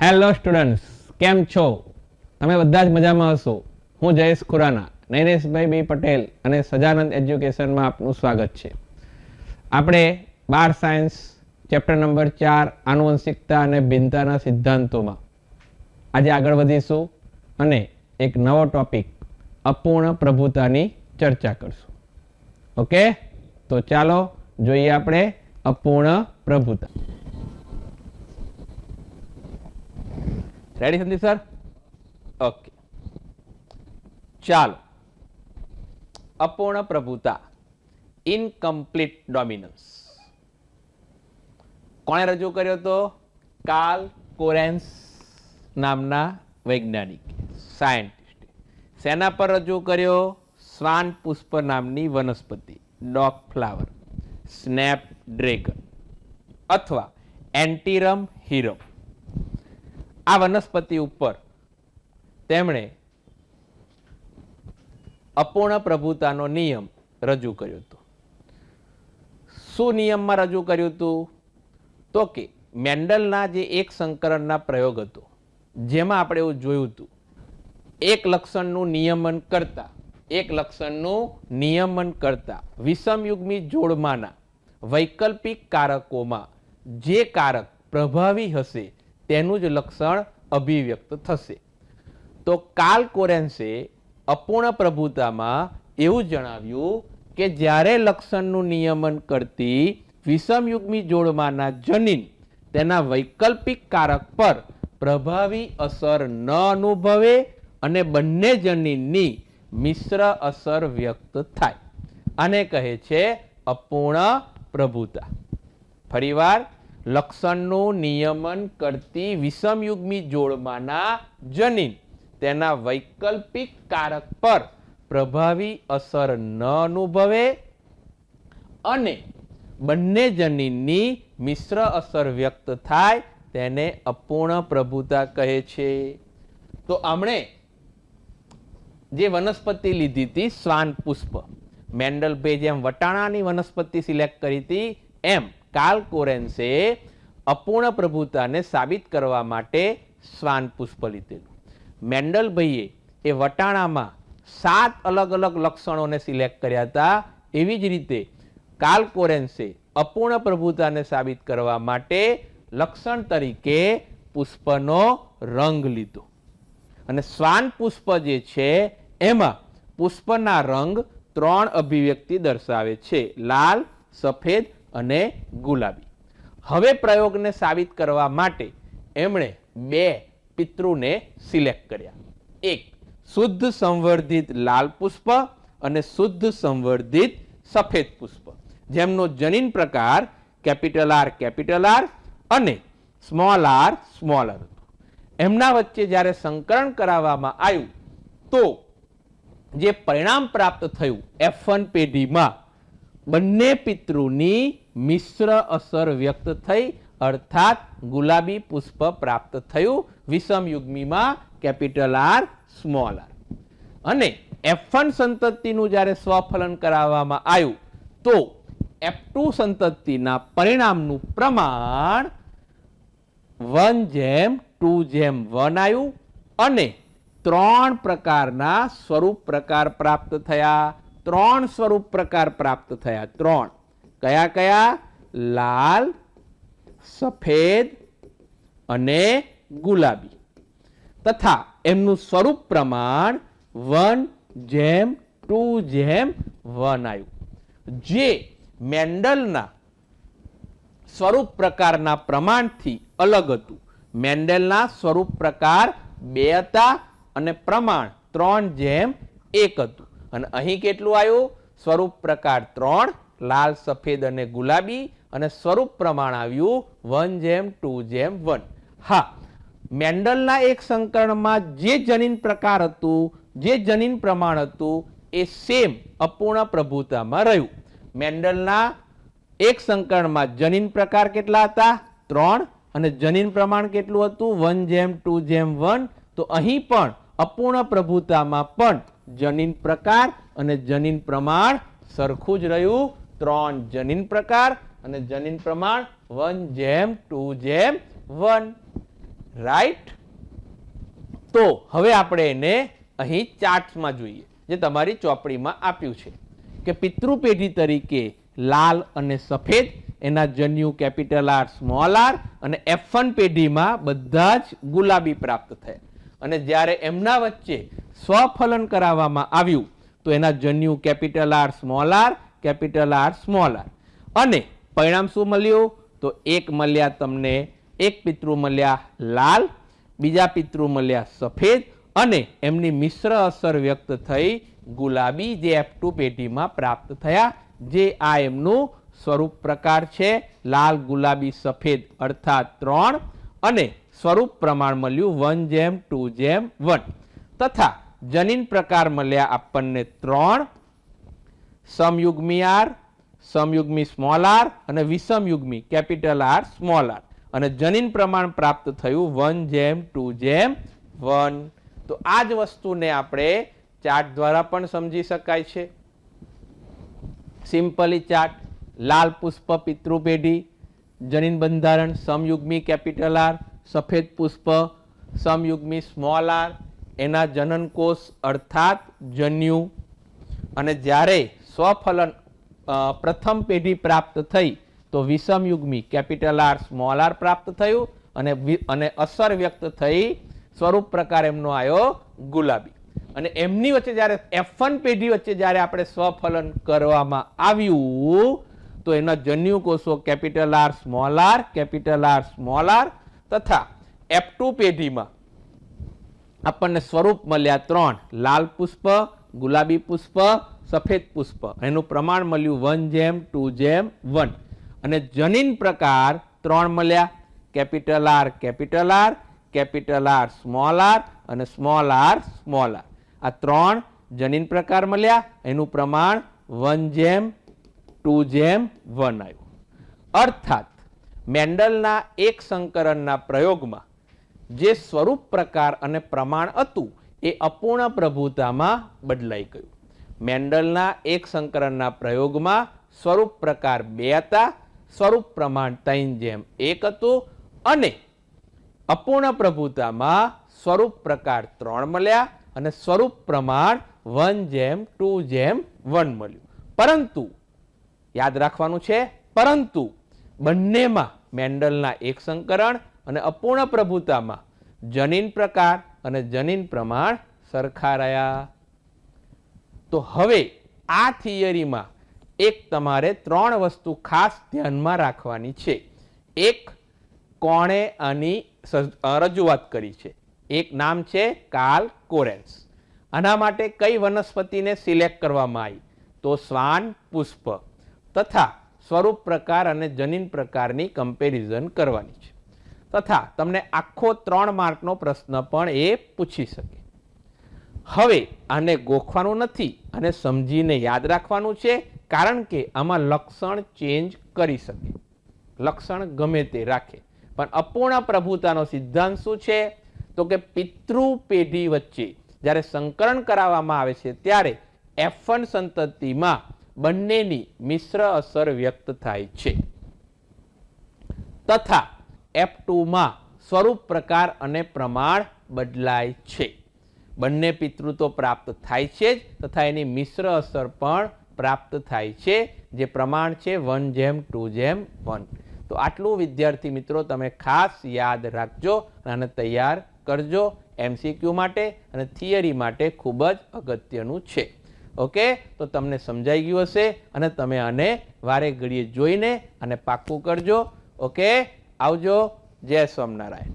Hello students, કેમ છો? તમે બધા જ મજામાં હશો. હું જયેશ ખુરાના, નૈનેશભાઈ બી પટેલ અને સજાનંદ એજ્યુકેશનમાં આપનું સ્વાગત છે. આપણે 12 સાયન્સ ચેપ્ટર નંબર 4 આનુવંશિકતા અને ભિન્નતાના સિદ્ધાંતોમાં આજે આગળ વધીશું અને એક નવો ટોપિક અપૂર્ણ પ્રભુતાની ચર્ચા કરશું. ઓકે, તો ચાલો જોઈએ આપણે અપૂર્ણ પ્રભુતા. Ready Sandeep sir? ઓકે, ચાલો. અપૂર્ણ પ્રભુતા, ઇનકમ્પ્લીટ ડોમિનન્સ, કોણે રજૂ કર્યો હતો? કાર્લ કોરેન્સ નામના વૈજ્ઞાનિક સાયન્ટિસ્ટ. શેના પર રજૂ કર્યો? શ્વાન પુષ્પ નામની વનસ્પતિ, ડોગ ફ્લાવર, સ્નેપ ડ્રેગન અથવા એન્ટિરમ હિરમ. આ વનસ્પતિ ઉપર તેમણે અપૂર્ણ પ્રભુતાનો નિયમ રજૂ કર્યો હતો. શું નિયમમાં રજૂ કર્યું હતું? તો કે મેન્ડલના જે એક સંકરણના પ્રયોગ હતો, જેમાં આપણે એવું જોયું હતું, એક લક્ષણનું નિયમન કરતા વિષમયુગ્મી જોડમાંના વૈકલ્પિક કારકોમાં જે કારક પ્રભાવી હશે તેનું જ લક્ષણ અભિવ્યક્ત થશે. તો કાર્લ કોરેન્સે અપૂર્ણ પ્રભુતામાં એવું જણાવ્યું કે જ્યારે લક્ષણનું નિયમન કરતી વિષમયુગ્મી જોડમાંના જનીન તેના વૈકલ્પિક કારક પર પ્રભાવી અસર ન અનુભવે અને બંને જનીનની મિશ્ર અસર વ્યક્ત થાય, આને કહે છે અપૂર્ણ પ્રભુતા. ફરીવાર, લક્ષણનું નિયમન કરતી વિષમયુગ્મી જોડમાંના જનીન તેના વૈકલ્પિક કારક પર પ્રભાવી અસર ન અનુભવે અને બંને જનીનની મિશ્ર અસર વ્યક્ત થાય તેને અપૂર્ણ પ્રભુતા કહે છે. તો આમણે જે વનસ્પતિ લીધી હતી શ્વાન પુષ્પ, મેન્ડલભાઈ જેમ વટાણાની વનસ્પતિ સિલેક્ટ કરી હતી, એમ કાર્લ કોરેન્સે અપૂર્ણ પ્રભુતાને સાબિત કરવા માટે શ્વાન પુષ્પ લીધેલું. મેન્ડલભાઈએ એ વટાણામાં 7 અલગ અલગ લક્ષણોને સિલેક્ટ કર્યા હતા. એવી જ રીતે કાર્લ કોરેન્સે અપૂર્ણ પ્રભુતાને સાબિત કરવા માટે લક્ષણ તરીકે પુષ્પનો રંગ લીધો. અને શ્વાન પુષ્પ જે છે એમાં પુષ્પના રંગ 3 અભિવ્યક્તિ દર્શાવે છે: લાલ, સફેદ અને ગુલાબી. હવે પ્રયોગને સાબિત કરવા માટે એમણે 2 પિતૃને સિલેક્ટ કર્યા. એક શુદ્ધ સંવર્ધિત લાલ પુષ્પ અને શુદ્ધ સંવર્ધિત સફેદ પુષ્પ, જેમનો જનીન પ્રકાર R અને r હતો. એમના વચ્ચે જ્યારે સંકરણ કરાવવામાં આવ્યું તો જે પરિણામ પ્રાપ્ત થયું, F1 પેઢીમાં બંને પિતૃની મિશ્ર અસર વ્યક્ત થઈ, અર્થાત ગુલાબી પુષ્પ પ્રાપ્ત થયું વિષમયુગ્મીમાં R. અને F1 સંતતિનું જ્યારે સ્વફલન કરાવવામાં આવ્યું તો F2 સંતતિના પરિણામનું પ્રમાણ 1:2:1 આવ્યું અને 3 પ્રકારના સ્વરૂપ પ્રકાર પ્રાપ્ત થયા. 3 સ્વરૂપ પ્રકાર પ્રાપ્ત થયા. 3 કયા કયા? લાલ, સફેદ અને ગુલાબી. તથા એમનું સ્વરૂપ પ્રમાણ 1:2:1 આવ્યું, જે મેન્ડલના સ્વરૂપ પ્રકારના પ્રમાણથી અલગ હતું. મેન્ડલના સ્વરૂપ પ્રકાર 2 હતા અને પ્રમાણ 3:1 હતું. અને અહીં કેટલું આવ્યું? સ્વરૂપ પ્રકાર 3, લાલ, સફેદ અને ગુલાબી, અને સ્વરૂપ પ્રમાણ આવ્યું 1:2:1. હા, મેન્ડલના એક સંકરણમાં જે જનીન પ્રકાર હતું, જે જનીન પ્રમાણ હતું, એ સેમ અપૂર્ણ પ્રભુતામાં રહ્યું. મેન્ડલના એક સંકરણમાં જનીન પ્રકાર કેટલા હતા? 3, અને જનીન પ્રમાણ કેટલું હતું? 1:2:1. તો અહીં પણ અપૂર્ણ પ્રભુતામાં પણ જનીન પ્રકાર અને જનીન પ્રમાણ સરખું જ રહ્યું. 3 જનીન પ્રકાર અને જનીન પ્રમાણ 1:2:1. રાઈટ. તો હવે આપણે એને અહીં ચાર્ટ્સમાં જોઈએ, જે તમારી ચોપડીમાં આપ્યું છે કે પિતૃ પેઢી તરીકે લાલ અને સફેદ એના જન્યુ કેપિટલ આર સ્મોલ આર, અને F1 પેઢીમાં બધા જ ગુલાબી પ્રાપ્ત થયા. અને જ્યારે એમના વચ્ચે સ્વફલન કરાવવામાં આવ્યું તો એના જન્યુ capital R small R, capital R small R, અને પરિણામ શું મળ્યું? તો એક મળ્યા તમને, એક પિતૃ મળ્યા લાલ, બીજા પિતૃ મળ્યા સફેદ, અને એમની મિશ્ર અસર વ્યક્ત થઈ ગુલાબી, જે F2 પેઢીમાં પ્રાપ્ત થયા, જે આ એમનું સ્વરૂપ પ્રકાર છે, લાલ ગુલાબી સફેદ અર્થાત 3, અને સ્વરૂપ પ્રમાણ મળ્યું 1:2:1, તથા જનીન પ્રકાર મળ્યા આપણને 3, સમયુગ્મી આર, સમયુગ્મી સ્મોલ આર અને વિષમયુગ્મી કેપિટલ આર સ્મોલ આર, અને જનીન પ્રમાણ પ્રાપ્ત થયું 1:2:1. તો આ જ વસ્તુને આપણે ચાર્ટ દ્વારા પણ સમજી શકાય છે. સિમ્પલી ચાર્ટ, લાલ પુષ્પ પિતૃ પેઢી, જનીન બંધારણ સમયુગ્મી કેપિટલ આર, સફેદ પુષ્પ સમયુગ્મી સ્મોલ આર, એના જનનકોષ અર્થાત જન્યુ, અને જ્યારે સ્વફલન પ્રથમ પેઢી પ્રાપ્ત થઈ તો વિષમયુગ્મી કેપિટલ આર સ્મોલ આર પ્રાપ્ત થયું, અને અસર વ્યક્ત થઈ સ્વરૂપ પ્રકાર એમનો આવ્યો ગુલાબી. અને એમની વચ્ચે જ્યારે F1 પેઢી વચ્ચે જ્યારે આપણે સ્વફલન કરવામાં આવ્યું તો એના જન્યુ કોષો capital R small R, capital R small R, તથા F2 પેઢીમાં આપણને સ્વરૂપ મળ્યા 3, લાલ પુષ્પ, ગુલાબી પુષ્પ, સફેદ પુષ્પ, એનું પ્રમાણ મળ્યું 1:2:1, અને જનીન પ્રકાર 3 મળ્યા, capital R, capital R, capital R small R અને સ્મોલ આર સ્મોલ આર, આ 3 જનીન પ્રકાર મળ્યા, એનું પ્રમાણ 1:2:1 આવ્યું. અર્થાત મેન્ડલના એક સંકરણના પ્રયોગમાં જે સ્વરૂપ પ્રકાર અને પ્રમાણ હતું એ અપૂર્ણ પ્રભુતામાં બદલાઈ ગયું. મેન્ડલના એક સંકરણના પ્રયોગમાં સ્વરૂપ પ્રકાર 2 હતા, સ્વરૂપ પ્રમાણ 3:1 હતું, અને અપૂર્ણ પ્રભુતામાં સ્વરૂપ પ્રકાર 3 મળ્યા અને સ્વરૂપ પ્રમાણ 1:2:1 મળ્યું. પરંતુ યાદ રાખવાનું છે, પરંતુ બંનેમાં મેન્ડલના એક સંકરણ અને અપૂર્ણ પ્રભુતામાં જનીન પ્રકાર અને જનીન પ્રમાણ સરખા રહ્યા. તો હવે આ થિયરીમાં એક તમારે 3 વસ્તુ ખાસ ધ્યાનમાં રાખવાની છે. એક, કોણે આની રજૂઆત કરી છે? એક નામ છે કાર્લ કોરેન્સ. આના માટે કઈ વનસ્પતિને સિલેક્ટ કરવામાં આવી? તો શ્વાન પુષ્પ, તથા સ્વરૂપ પ્રકાર અને જનીન પ્રકારની કમ્પેરિઝન કરવાની છે. તથા તમને આખો 3 માર્કનો પ્રશ્ન પણ એ પૂછી શકે. હવે આને ગોખવાનું નથી, અને સમજીને યાદ રાખવાનું છે, કારણ કે આમાં લક્ષણ ચેન્જ કરી શકે, લક્ષણ ગમે તે રાખે. પણ અપૂર્ણ પ્રભુતાનો સિદ્ધાંત શું છે? તો કે પિતૃ પેઢી વચ્ચે જ્યારે સંકરણ કરાવવામાં આવે છે ત્યારે F1 સંતતિમાં બંનેની મિશ્ર અસર વ્યક્ત થાય છે, તથા F2માં સ્વરૂપ પ્રકાર અને પ્રમાણ બદલાય છે. બંને પિતૃત્વ પ્રાપ્ત થાય છે જ, તથા એની મિશ્ર અસર પણ પ્રાપ્ત થાય છે, જે પ્રમાણ છે 1:2:1. તો આટલું વિદ્યાર્થી મિત્રો તમે ખાસ યાદ રાખજો, અને તૈયાર કરજો MCQ માટે અને થિયરી માટે, ખૂબ જ અગત્યનું છે. ઓકે, તો તમને સમજાઈ ગયું હશે, અને તમે આને વારે ઘડીએ જોઈને અને પાક્કું કરજો. ઓકે, આવજો. જય સ્વામિનારાયણ.